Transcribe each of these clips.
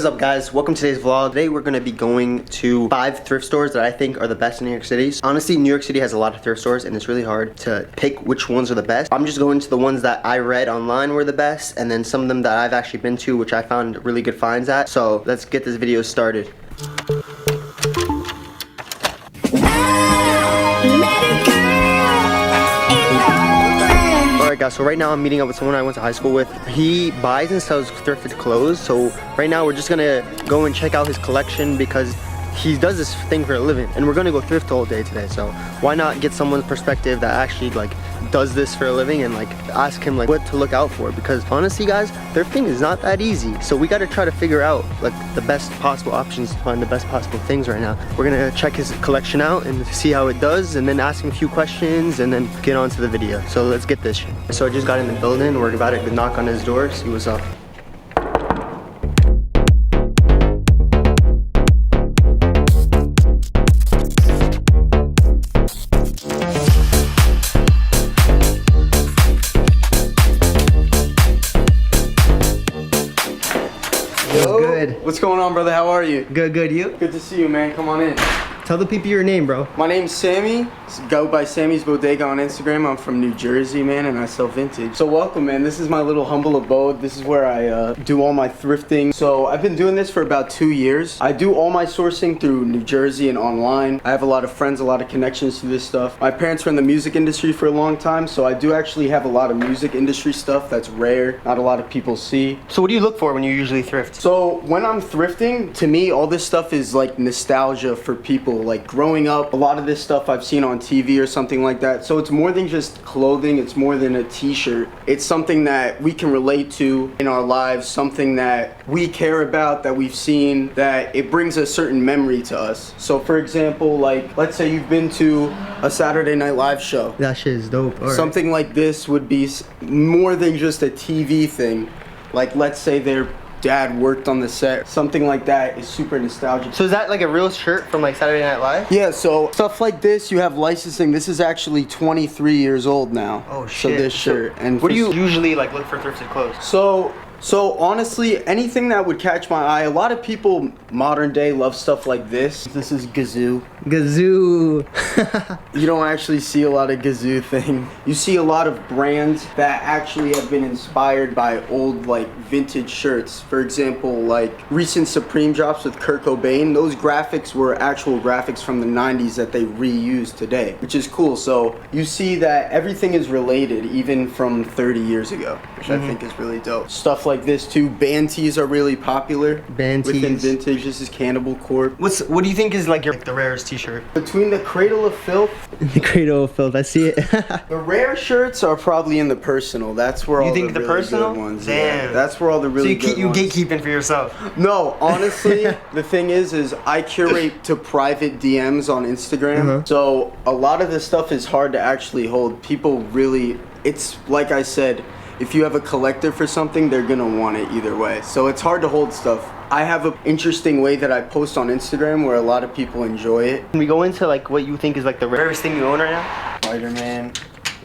What's up guys, welcome to today's vlog. Today we're going to be going to 5 thrift stores that I think are the best in New York City. Honestly, New York City has a lot of thrift stores and it's really hard to pick which ones are the best. I'm just going to the ones that I read online were the best, and then some of them that I've actually been to which I found really good finds at. So let's get this video started. Alright guys, so right now I'm meeting up with someone I went to high school with. He buys and sells thrifted clothes, so right now we're just gonna go and check out his collection because he does this thing for a living and we're gonna go thrift all day today. So why not get someone's perspective that actually like does this for a living and like ask him like what to look out for, because honestly guys, thrifting is not that easy. So we got to try to figure out like the best possible options to find the best possible things right now. We're gonna check his collection out and see how it does and then ask him a few questions and then get on to the video. So let's get this shit. So I just got in the building, we're about to knock on his door, see what's up. What's going on, brother? How are you? Good, you? Good to see you, man. Come on in. Tell the people your name, bro. My name's Sammy. Go by Sammy's Bodega on Instagram. I'm from New Jersey, man, and I sell vintage. So welcome, man. This is my little humble abode. This is where I do all my thrifting. So I've been doing this for about 2 years. I do all my sourcing through New Jersey and online. I have a lot of friends, a lot of connections to this stuff. My parents were in the music industry for a long time, so I do actually have a lot of music industry stuff that's rare, not a lot of people see. So what do you look for when you usually thrift? So when I'm thrifting, to me, all this stuff is like nostalgia for people. Like growing up, a lot of this stuff I've seen on TV or something like that. So it's more than just clothing, it's more than a t-shirt. It's something that we can relate to in our lives, something that we care about, that we've seen, that it brings a certain memory to us. So for example, like let's say you've been to a Saturday Night Live show. That shit is dope. Something like this would be more than just a TV thing. Like let's say they're dad worked on the set, something like that is super nostalgic. So is that like a real shirt from like Saturday Night Live? Yeah, so stuff like this, you have licensing. This is actually 23 years old now. Oh shit. So this shirt. And what do you usually like look for thrifted clothes? So honestly, anything that would catch my eye. A lot of people modern day love stuff like this. This is Gazoo. Gazoo. You don't actually see a lot of Gazoo thing. You see a lot of brands that actually have been inspired by old like vintage shirts. For example, like recent Supreme drops with Kurt Cobain. Those graphics were actual graphics from the 90s that they reused today, which is cool. So you see that everything is related even from 30 years ago, which I think is really dope. Stuff like this too. Band tees are really popular. Band tees. Within vintage, this is Cannibal Corp. What do you think is like the rarest t-shirt? Between the Cradle of Filth. The Cradle of Filth, I see it. The rare shirts are probably in the personal. That's where all the really personal? good ones. Damn. Yeah, that's where all the really good ones. So you gatekeeping for yourself? No, honestly, the thing is I curate to private DMs on Instagram. So a lot of this stuff is hard to actually hold. People really, it's like I said, if you have a collector for something, they're gonna want it either way. So it's hard to hold stuff. I have an interesting way that I post on Instagram where a lot of people enjoy it. Can we go into like what you think is like the rarest thing you own right now? Spider-Man,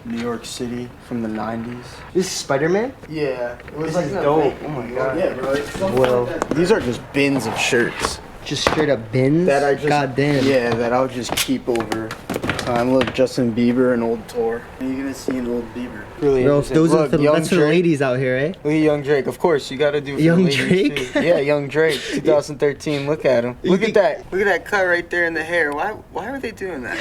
New York City from the 90s. This is Spider-Man? Yeah. It was This like is dope. Big. Oh my god. Yeah, bro. Well, These are just bins of shirts. just straight up bins? That I just, goddamn. Yeah, that I'll just keep over time. Look, Justin Bieber and old Tor. You're gonna see an old Bieber. Really Bro, interesting. those Look, are that's for the ladies out here, eh? Look at Young Drake. Of course, you gotta do for Young the ladies Drake? too. Yeah, Young Drake, 2013. Look at him. Look at that. Look at that cut right there in the hair. Why are they doing that?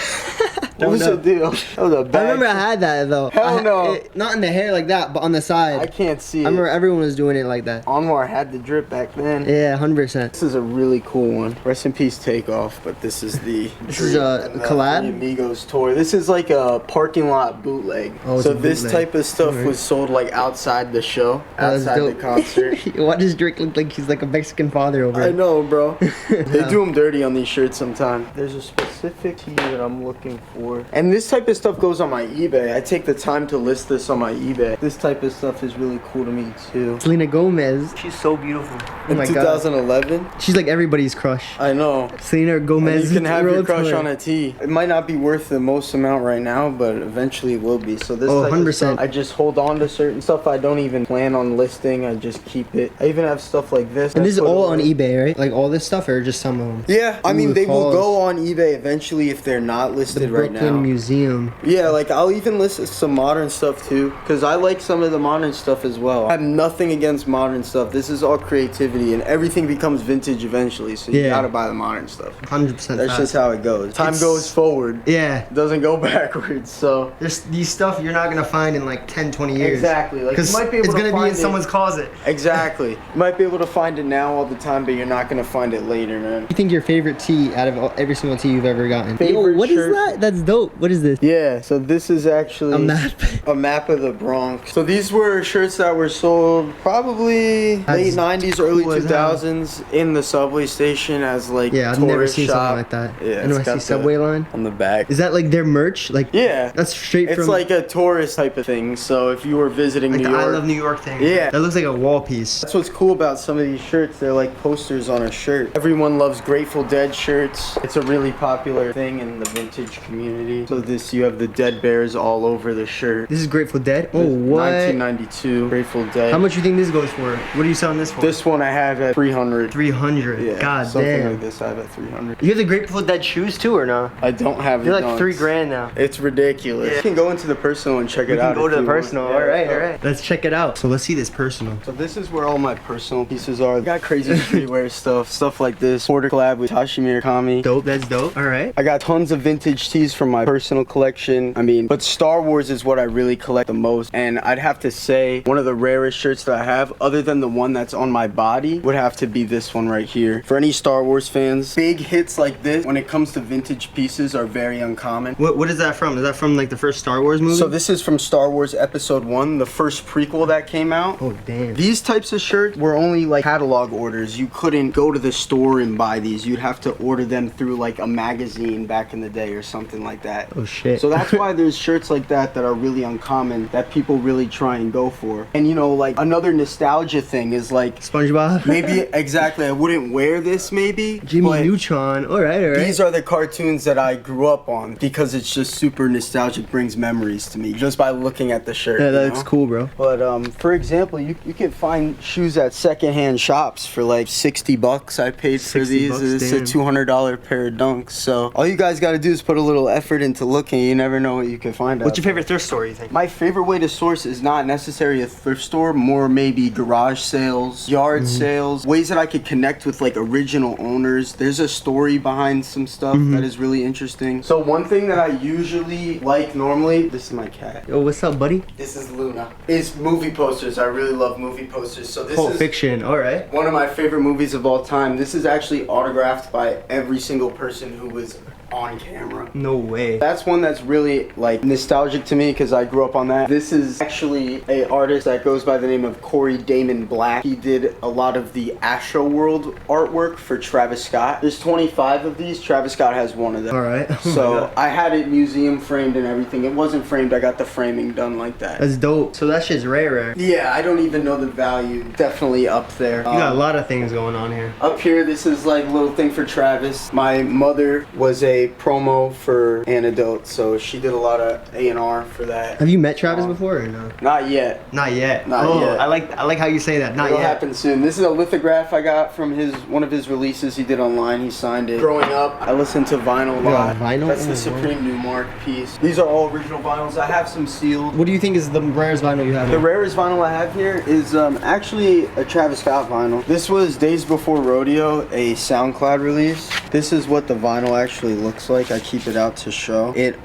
What was the deal? That was a bad. I remember I had that though. Hell no. Not in the hair like that, but on the side. I can't see it. I remember everyone was doing it like that. Anwar had the drip back then. Yeah, 100%. This is a really cool one. Rest in peace, Takeoff. But this is the. This is a collab? Three Amigos tour. This is like a parking lot bootleg. Oh, so it's a this bootleg. type of stuff was sold like outside the show, outside the concert. Why does Drake look like he's like a Mexican father over I it? know, bro. They do him dirty on these shirts sometimes. There's a specific specific tee that I'm looking for. And this type of stuff goes on my eBay. I take the time to list this on my eBay. This type of stuff is really cool to me too. Selena Gomez. She's so beautiful. Oh In my 2011? God. She's like everybody's crush. I know. Selena Gomez. And you can have your crush tour. on a tee. It might not be worth the most amount right now, but eventually it will be. So this type 100%. of stuff, I just hold on to certain stuff I don't even plan on listing. I just keep it. I even have stuff like this. And this is all on eBay, right? Like all this stuff, or just some of them? Yeah, I mean, Ooh, they will pause. go on eBay eventually if they're not listed The right Brooklyn now. Museum. Yeah, like I'll even list some modern stuff too, because I like some of the modern stuff as well. I have nothing against modern stuff. This is all creativity, and everything becomes vintage eventually, so you gotta buy the modern stuff. 100%. That's just how it goes. Time goes forward. Yeah. It doesn't go backwards, so. There's these stuff you're not gonna find in like 10, 20 years. Exactly. Like, you Because might be able it's to gonna be find in it. someone's closet. Exactly. You might be able to find it now all the time, but you're not gonna find it later, man. You think your favorite tee out of every single tee you've ever gotten? Favorite Yo, what is shirt? that? That's dope. What is this? Yeah, so this is actually A map. a map of the Bronx. So these were shirts that were sold probably late 90s, early cool as hell. 2000s in the subway station as like Yeah, I've tourist never seen shop. something like that. Yeah, it's got NYC the- subway line. on the back. Is that like their merch? Like Yeah. that's straight It's from like a tourist type of thing. So if you were visiting like New the York, I Love New York thing. Yeah. That looks like a wall piece. that's what's cool about some of these shirts. They're like posters on a shirt. Everyone loves Grateful Dead shirts. It's a really popular thing in the vintage community. So this, you have the Dead Bears all over the shirt. This is Grateful Dead. Oh, what? 1992 Grateful Dead. How much you think this goes for? What are you selling this for? This one I have at 300. 300. Yeah, God something damn. like this I have at 300. You have the Grateful Dead shoes too, or no? I don't have They're the like dunks. $3,000 now. It's ridiculous. Yeah. You can go into the personal and check We it can out. go if to the you want. personal. Yeah, all right, let's all go. right. Let's check it out. So let's see this personal. So this is where all my personal pieces are. I got crazy streetwear stuff like this. Porter collab with Tashi Murakami. Dope. That's dope. All right. I got tons of vintage tees from my personal collection. I mean, but Star Wars is what I really collect the most. And I'd have to say one of the rarest shirts that I have, other than the one that's on my body, would have to be this one right here. For any Star Wars fans, big hits like this, when it comes to vintage pieces, are very uncommon. What is that from? Is that from like the first Star Wars movie? So this is from Star Wars Episode 1, the first prequel that came out. Oh damn. These types of shirts were only like catalog orders. You couldn't go to the store and buy these. You'd have to order them through like a magazine back in the day or something like that. Oh shit. So that's why there's shirts like that that are really uncommon that people really try and go for. And you know, like another nostalgia thing is like SpongeBob. maybe exactly I wouldn't wear this maybe. Jimmy but Neutron. All right, all right. these are the cartoons that I grew up on because it's just super nostalgic, brings memories to me just by looking at the shirt. Yeah, you that's know? cool, bro. But for example, you can find shoes at secondhand shops for like $60. I paid for 60 these. bucks, It's damn. a $200 pair of dunks. So all you guys got to do is put a little effort into looking. You never know what you can find out. What's your favorite thrift store, you think? My favorite way to source is not necessarily a thrift store, more maybe garage sales, yard Mm-hmm. sales, ways that I could connect with like original owners. There's a story behind some stuff Mm-hmm. that is really interesting. So one thing that I usually like normally, this is my cat. Yo, what's up, buddy? This is Luna. Is movie posters. I really love movie posters. So this Pulp is Fiction. All right. one of my favorite movies of all time. This is actually autographed by every single person who was on camera. No way. That's one that's really like nostalgic to me because I grew up on that. This is actually a artist that goes by the name of Corey Damon Black. He did a lot of the Astro World artwork for Travis Scott. There's 25 of these. Travis Scott has one of them. All right. Oh my So God. I had it museum framed and everything. It wasn't framed. I got the framing done like that. That's dope. So that shit's rare. Yeah, I don't even know the value. Definitely up there. You got a lot of things going on here. Up here, this is like a little thing for Travis. My mother was a promo for Antidote, so she did a lot of A&R for that. Have you met Travis before or no? Not yet. Not yet. Not yet. I like how you say that. Not It'll yet. happen soon. This is a lithograph I got from one of his releases he did online. He signed it. Growing up, I listened to vinyl a Yeah, lot. vinyl? That's Oh, the wow. Supreme Newmark piece. These are all original vinyls. I have some sealed. What do you think is the rarest vinyl you have? The rarest vinyl I have here is actually a Travis Scott vinyl. This was Days Before Rodeo, a SoundCloud release. This is what the vinyl actually looks like. I keep it out to show. It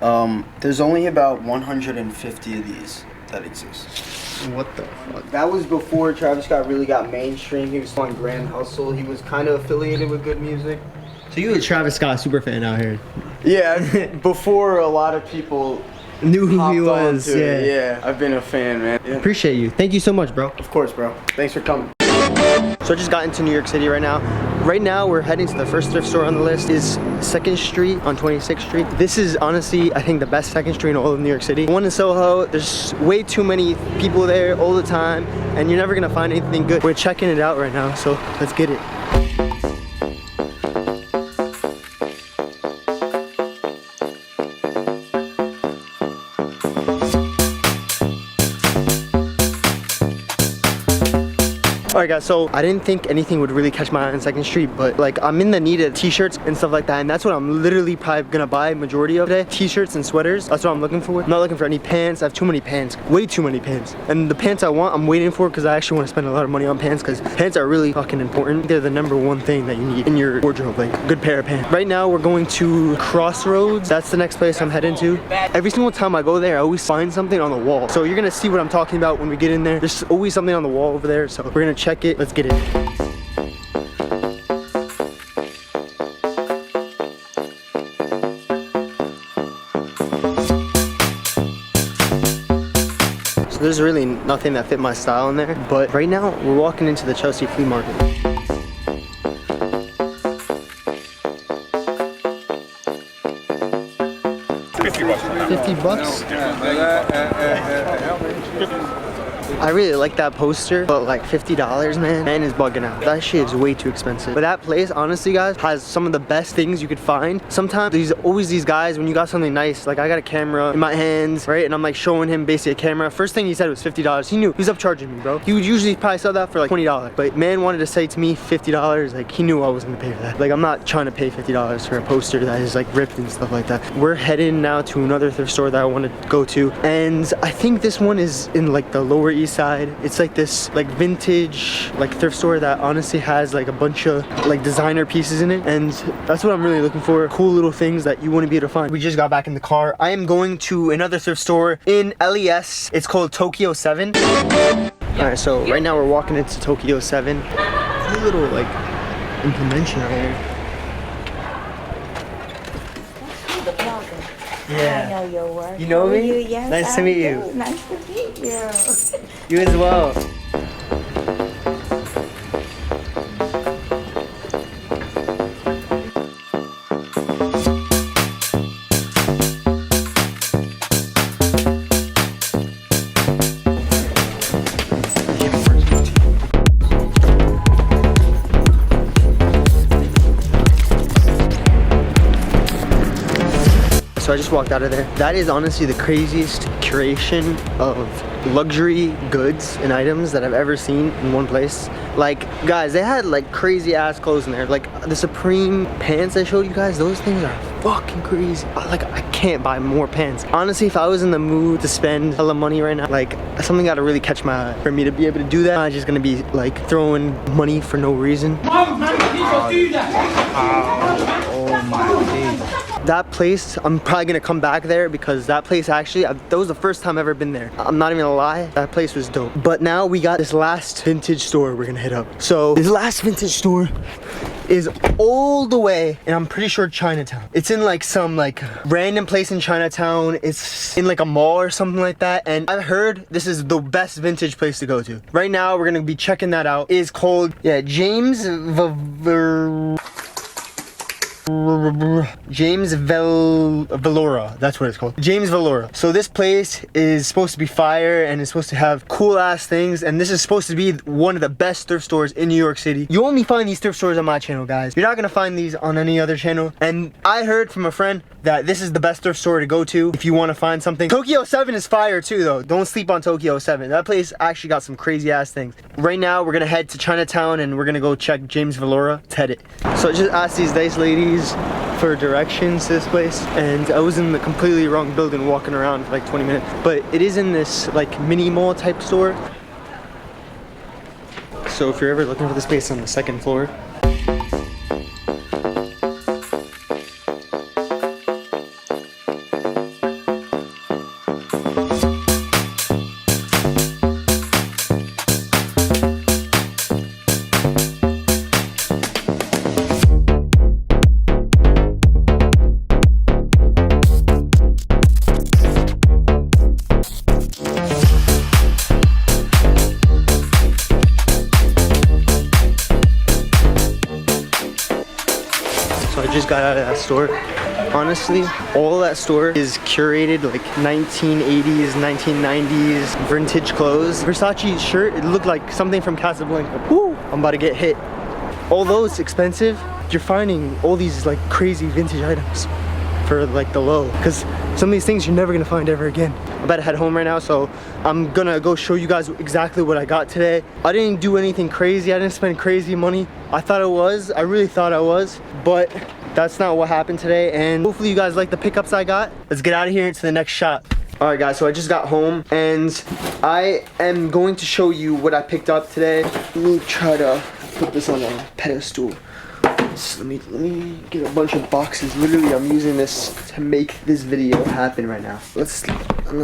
there's only about 150 of these that exist. What the fuck? That was before Travis Scott really got mainstream. He was on Grand Hustle. He was kind of affiliated with Good Music. So you a Travis Scott super fan out here? Yeah, before a lot of people Knew who hopped he was. onto Yeah. it. Yeah, I've been a fan, man. Yeah. Appreciate you. Thank you so much, bro. Of course, bro. Thanks for coming. So I just got into New York City right now. Right now we're heading to the first thrift store on the list is 2nd Street on 26th Street. This is honestly, I think, the best 2nd Street in all of New York City. One in Soho, there's way too many people there all the time and you're never gonna find anything good. We're checking it out right now, so let's get it. Alright guys, so I didn't think anything would really catch my eye on 2nd Street, but like I'm in the need of t-shirts and stuff like that, and that's what I'm literally probably gonna buy majority of today. T-shirts and sweaters, that's what I'm looking for. I'm not looking for any pants. I have too many pants, way too many pants. And the pants I want, I'm waiting for because I actually want to spend a lot of money on pants because pants are really fucking important. They're the #1 thing that you need in your wardrobe, like a good pair of pants. Right now we're going to Crossroads. That's the next place I'm heading to. Every single time I go there, I always find something on the wall. So you're gonna see what I'm talking about when we get in there. There's always something on the wall over there, so we're gonna check it. Let's get it. So there's really nothing that fit my style in there, but right now we're walking into the Chelsea flea market. $50? I really like that poster, but like $50, man is bugging out. That shit is way too expensive. But that place, honestly guys, has some of the best things you could find. Sometimes there's always these guys, when you got something nice, like I got a camera in my hands, right? And I'm like showing him basically a camera. First thing he said was $50. He knew, he was upcharging me, bro. He would usually probably sell that for like $20. But man wanted to say to me $50, like he knew I wasn't gonna pay for that. Like I'm not trying to pay $50 for a poster that is like ripped and stuff like that. We're heading now to another thrift store that I want to go to. And I think this one is in like the Lower East Side. It's like this like vintage like thrift store that honestly has like a bunch of like designer pieces in it, and that's what I'm really looking for. Cool little things that you wouldn't be able to find. We just got back in the car. I am going to another thrift store in LES. It's called Tokyo 7. Alright, so right now we're walking into Tokyo 7. It's a little like implementation right here. Yeah. I know your work. You know me? Yes, nice to meet you. Nice to meet you. You as well. So I just walked out of there. That is honestly the craziest curation of luxury goods and items that I've ever seen in one place. Like, guys, they had like crazy ass clothes in there. Like the Supreme pants I showed you guys, those things are fucking crazy. Like, I can't buy more pants. Honestly, if I was in the mood to spend hella money right now, like something gotta really catch my eye for me to be able to do that. I'm just gonna be like throwing money for no reason. Oh my days. That place, I'm probably gonna come back there because that place actually, that was the first time I've ever been there. I'm not even gonna lie, that place was dope. But now we got this last vintage store we're gonna hit up. So this last vintage store is all the way, and I'm pretty sure Chinatown. It's in like some like random place in Chinatown. It's in like a mall or something like that. And I've heard this is the best vintage place to go to. Right now, we're gonna be checking that out. It's called, James Valora, that's what it's called. James Valora. So this place is supposed to be fire and it's supposed to have cool ass things, and this is supposed to be one of the best thrift stores in New York City. You only find these thrift stores on my channel, guys. You're not gonna find these on any other channel. And I heard from a friend that this is the best thrift store to go to if you want to find something. Tokyo 7 is fire too though. Don't sleep on Tokyo 7. That place actually got some crazy ass things. Right now we're gonna head to Chinatown and we're gonna go check James Valora. Let's head it. So I just asked these nice ladies for directions to this place, and I was in the completely wrong building walking around for like 20 minutes, but it is in this like mini mall type store. So if you're ever looking for the space on the 2nd floor, so I just got out of that store. Honestly, all of that store is curated like 1980s, 1990s vintage clothes. Versace shirt, it looked like something from Casablanca. Woo! I'm about to get hit. Although it's expensive, you're finding all these like crazy vintage items for like the low, because some of these things you're never gonna find ever again. I'm about to head home right now, so I'm gonna go show you guys exactly what I got today. I didn't do anything crazy. I didn't spend crazy money. I thought I was. I really thought I was, but that's not what happened today. And hopefully you guys like the pickups I got. Let's get out of here into the next shot. All right, guys, so I just got home and I am going to show you what I picked up today. Let me try to put this on a pedestal. Let me get a bunch of boxes. Literally, I'm using this to make this video happen right now. Let's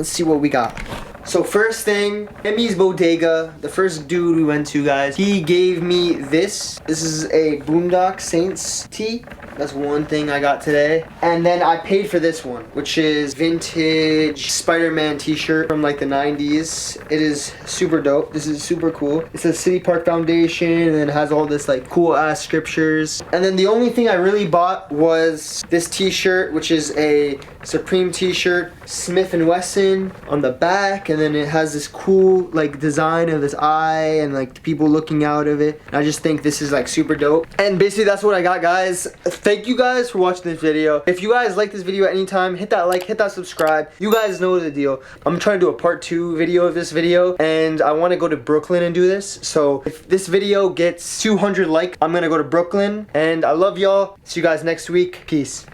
see what we got. So first thing, Emmy's Bodega, the first dude we went to, guys, he gave me this. This is a Boondock Saints tee. That's one thing I got today. And then I paid for this one, which is vintage Spider-Man t-shirt from like the 90s. It is super dope. This is super cool. It says City Park Foundation and it has all this like cool ass scriptures. And then the only thing I really bought was this t-shirt, which is a Supreme t-shirt, Smith & Wesson on the back, and then it has this cool like design of this eye and like people looking out of it. And I just think this is like super dope. And basically that's what I got, guys. Thank you guys for watching this video. If you guys like this video at any time, hit that like, hit that subscribe. You guys know the deal. I'm trying to do a part 2 video of this video, and I want to go to Brooklyn and do this. So if this video gets 200 likes, I'm gonna go to Brooklyn. And I love y'all. See you guys next week. Peace.